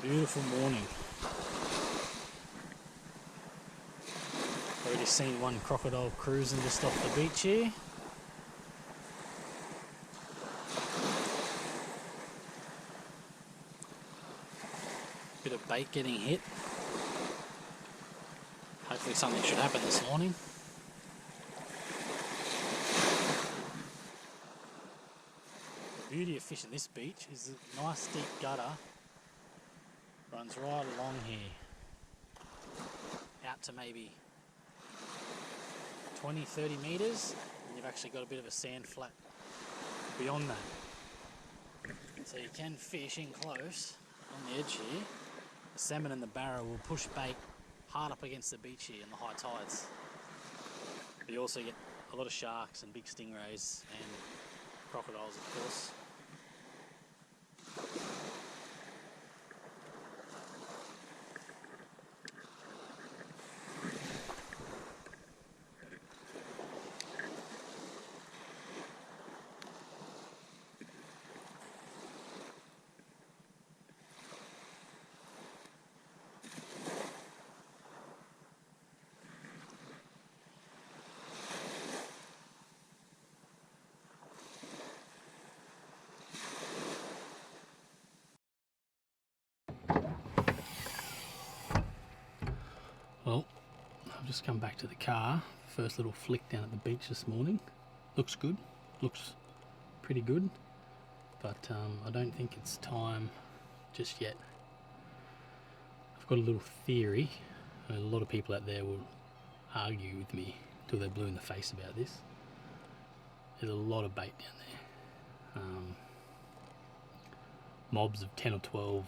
Beautiful morning. Already seen one crocodile cruising just off the beach here. Bit of bait getting hit. Hopefully something should happen this morning. The beauty of fishing this beach is a nice deep gutter runs right along here, out to maybe 20-30 metres, and you've actually got a bit of a sand flat beyond that. So you can fish in close on the edge here. The salmon and the barra will push bait hard up against the beach here in the high tides. But you also get a lot of sharks and big stingrays and crocodiles, of course. Well, I've just come back to the car. First little flick down at the beach this morning. Looks good. Looks pretty good. But I don't think it's time just yet. I've got a little theory. A lot of people out there will argue with me till they're blue in the face about this. There's a lot of bait down there. Mobs of 10 or 12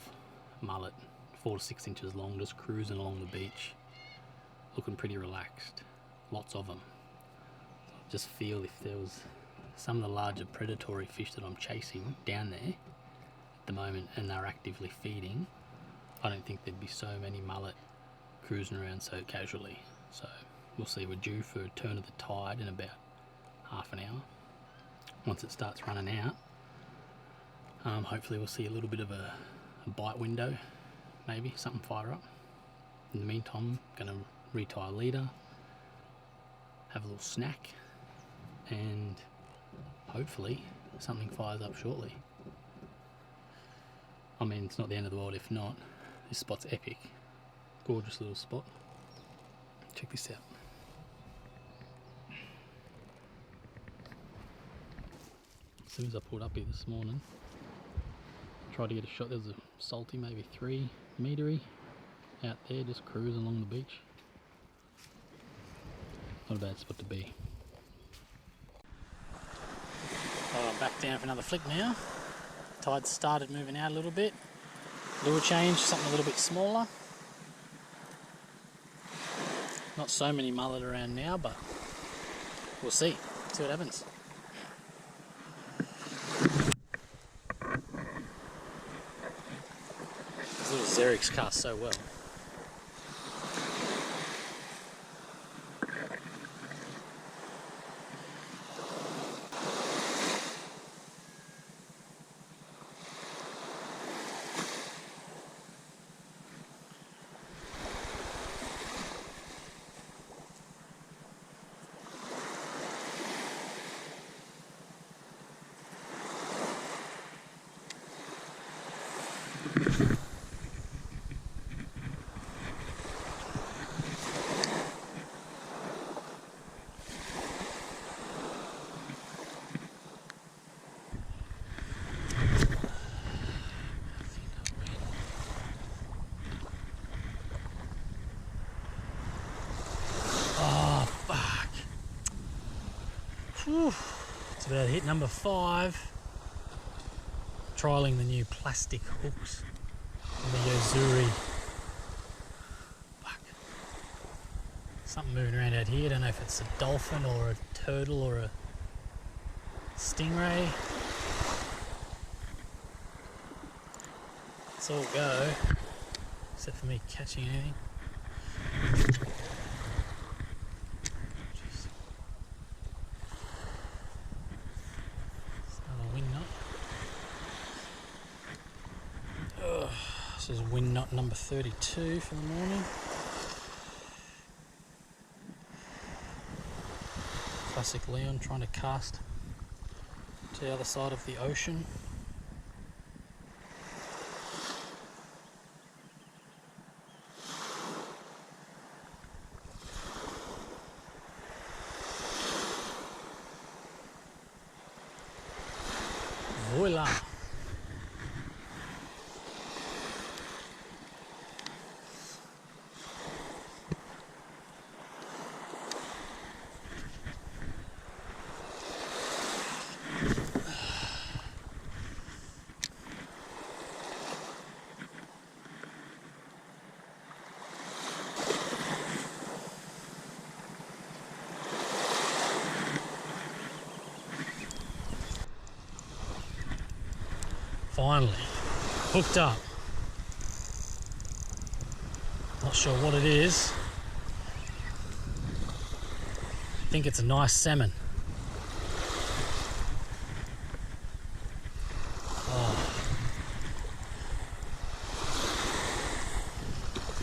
mullet, 4 to 6 inches long, just cruising along the beach. Looking pretty relaxed, lots of them. I just feel if there was some of the larger predatory fish that I'm chasing down there at the moment and they're actively feeding, I don't think there'd be so many mullet cruising around so casually. So we'll see. We're due for a turn of the tide in about half an hour. Once it starts running out, hopefully we'll see a little bit of a bite window, maybe something fire up. In the meantime, I'm going to retie a leader, have a little snack, and hopefully something fires up shortly. I mean, it's not the end of the world if not. This spot's epic. Gorgeous little spot. Check this out. As soon as I pulled up here this morning, tried to get a shot. There was a salty, maybe 3 metre-y out there, just cruising along the beach. Not a bad spot to be. Oh, I'm back down for another flick now. Tide started moving out a little bit. Lure change, something a little bit smaller. Not so many mullet around now, but we'll see. See what happens. These little Xerics cast so well. It's about hit number 5. Trialling the new plastic hooks on the Yozuri. Fuck. Something moving around out here. I don't know if it's a dolphin or a turtle or a stingray. It's all go, except for me catching anything. This is wind knot number 32 for the morning. Classic Leon trying to cast to the other side of the ocean. Voila! Finally, hooked up. Not sure what it is. I think it's a nice salmon. Oh.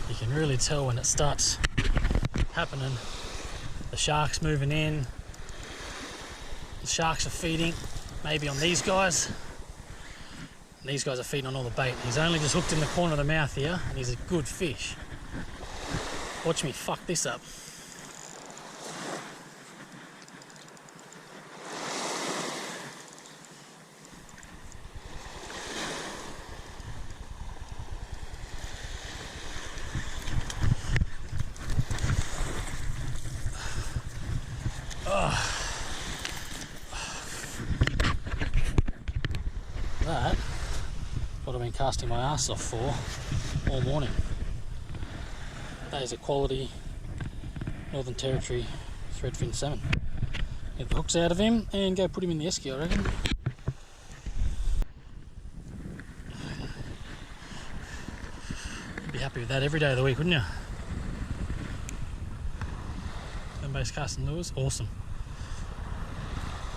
You can really tell when it starts happening. The shark's moving in. The sharks are feeding, maybe on these guys. These guys are feeding on all the bait. He's only just hooked in the corner of the mouth here, and he's a good fish. Watch me fuck this up. That what I've been casting my ass off for all morning. That is a quality Northern Territory threadfin salmon. Get the hooks out of him and go put him in the esky, I reckon. You'd be happy with that every day of the week, wouldn't you? Land-based casting lures, awesome.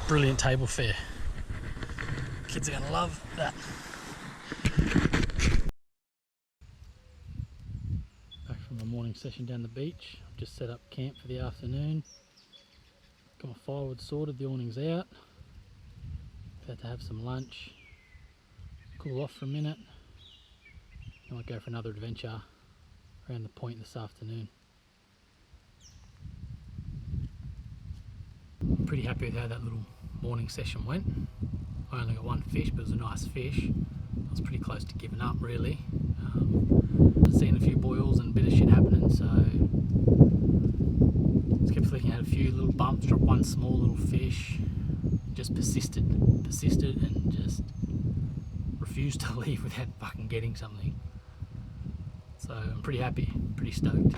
Brilliant table fare. Kids are going to love that. Back from my morning session down the beach. I've just set up camp for the afternoon. Got my firewood sorted, the awning's out. About to have some lunch. Cool off for a minute. I might go for another adventure around the point this afternoon. I'm pretty happy with how that little morning session went. I only got one fish, but it was a nice fish. I was pretty close to giving up, really. I've seen a few boils and a bit of shit happening, so just kept flicking out a few little bumps, dropped one small little fish, just persisted and just refused to leave without fucking getting something. So I'm pretty happy, pretty stoked.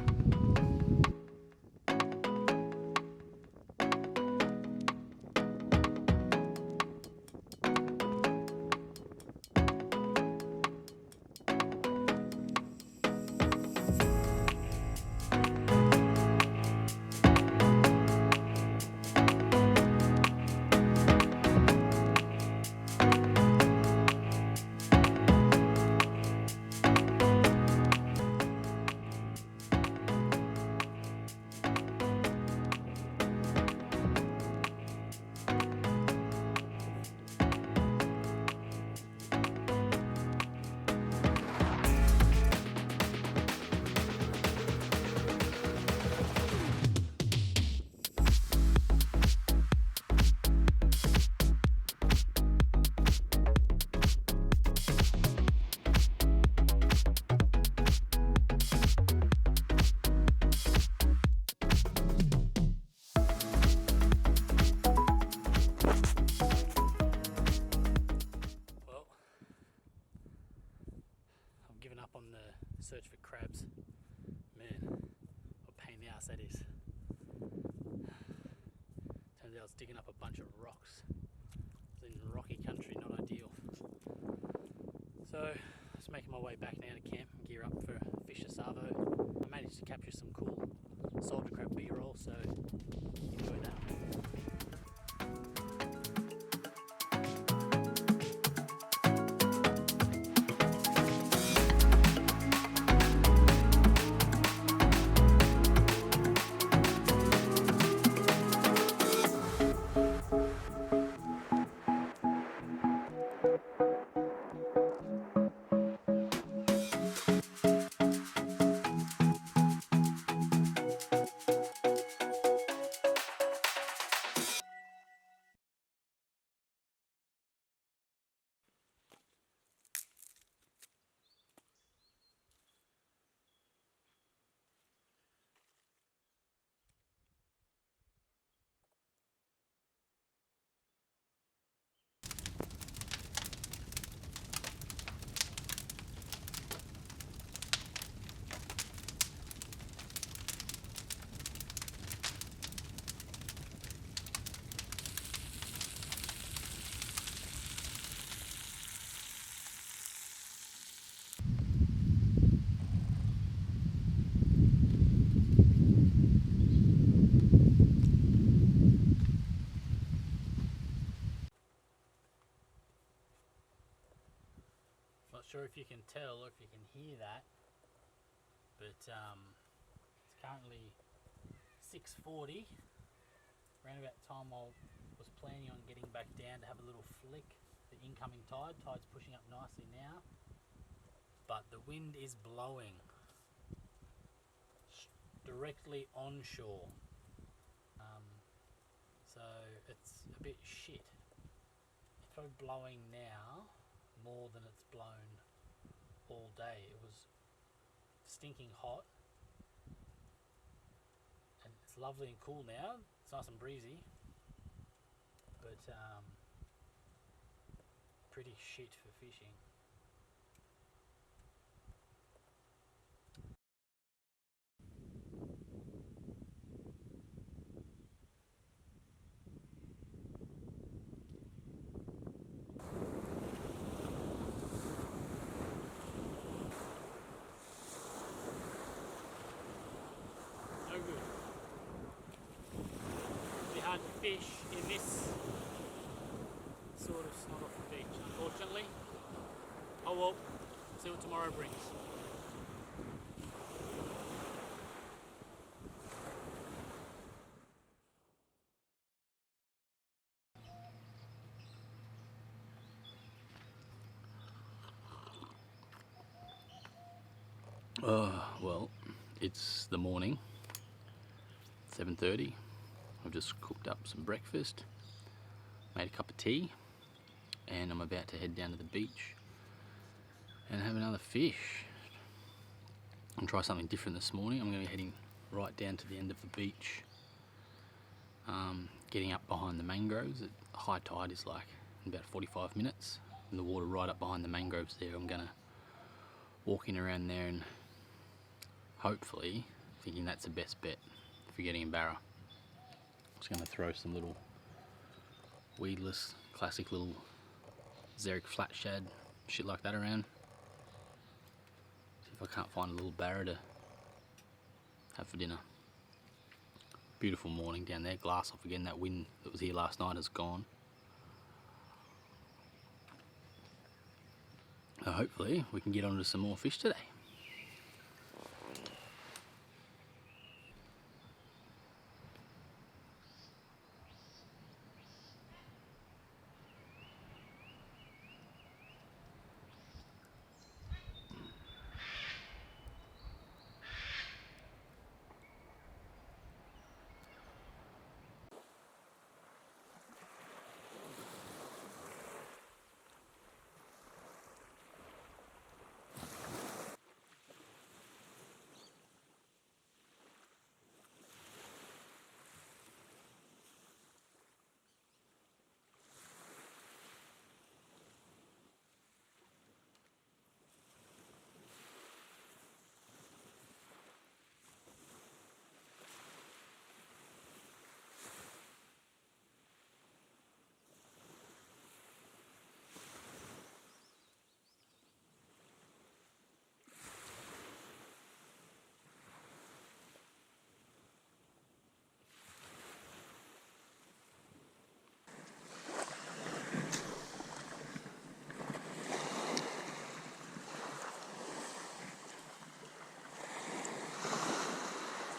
Up on the search for crabs. Man, what a pain in the ass that is. Turns out I was digging up a bunch of rocks. It's in rocky country, not ideal. So, just making my way back now to camp and gear up for fish savo. I managed to capture some cool soldier crab B-roll, so enjoy that. not sure if you can tell or if you can hear that, but it's currently 6:40, around about the time I was planning on getting back down to have a little flick. The incoming tide's pushing up nicely now, but the wind is blowing directly onshore, so it's a bit shit. It's probably blowing now more than it's blown all day. It was stinking hot, and it's lovely and cool now. It's nice and breezy, but pretty shit for fishing. No good. Pretty hard to fish in this sort of snot off the beach, unfortunately. Oh well, see what tomorrow brings. Well, it's the morning, 7:30. I've just cooked up some breakfast, made a cup of tea, and I'm about to head down to the beach and have another fish. And try something different this morning. I'm going to be heading right down to the end of the beach, getting up behind the mangroves. High tide is like in about 45 minutes, and the water right up behind the mangroves there. I'm going to walk in around there and hopefully, thinking that's the best bet for getting a barra. Just going to throw some little weedless, classic little xeric flat shad, shit like that around. See if I can't find a little barra to have for dinner. Beautiful morning down there, glass off again. That wind that was here last night is gone. Hopefully we can get onto some more fish today.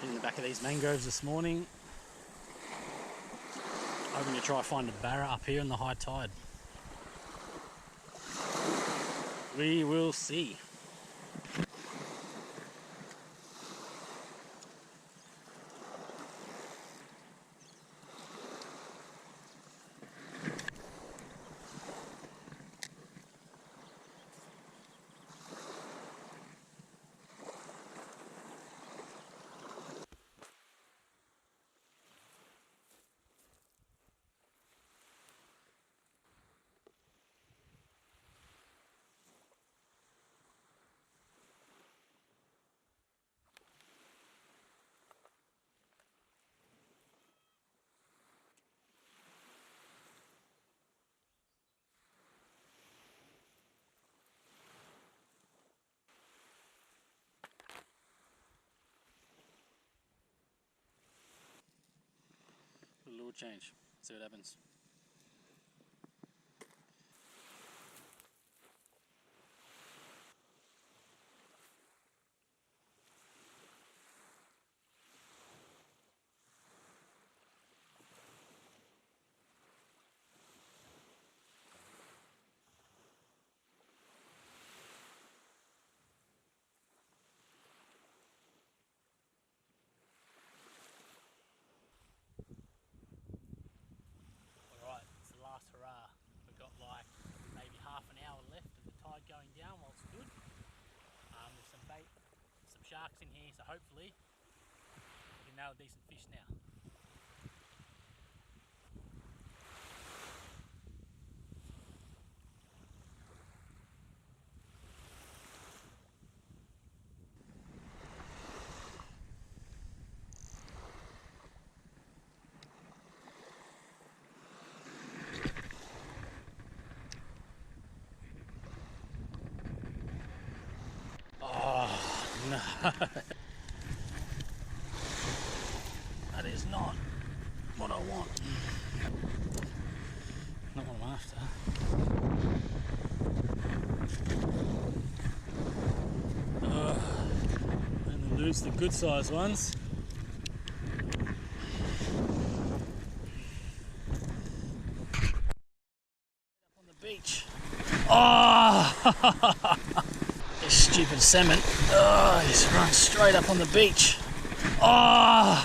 In the back of these mangroves this morning, hoping to try find a barra up here in the high tide. We will see. Lure change, see what happens. sharks in here, so hopefully we can nail a decent fish now. No, that is not what I want. Not what I'm after. And lose the good sized ones. Up on the beach. Oh! This stupid salmon. Oh, he's run straight up on the beach. Oh!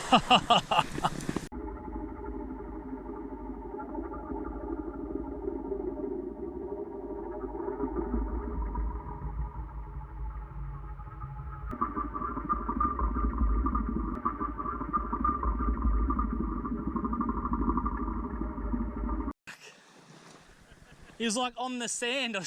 He was like on the sand.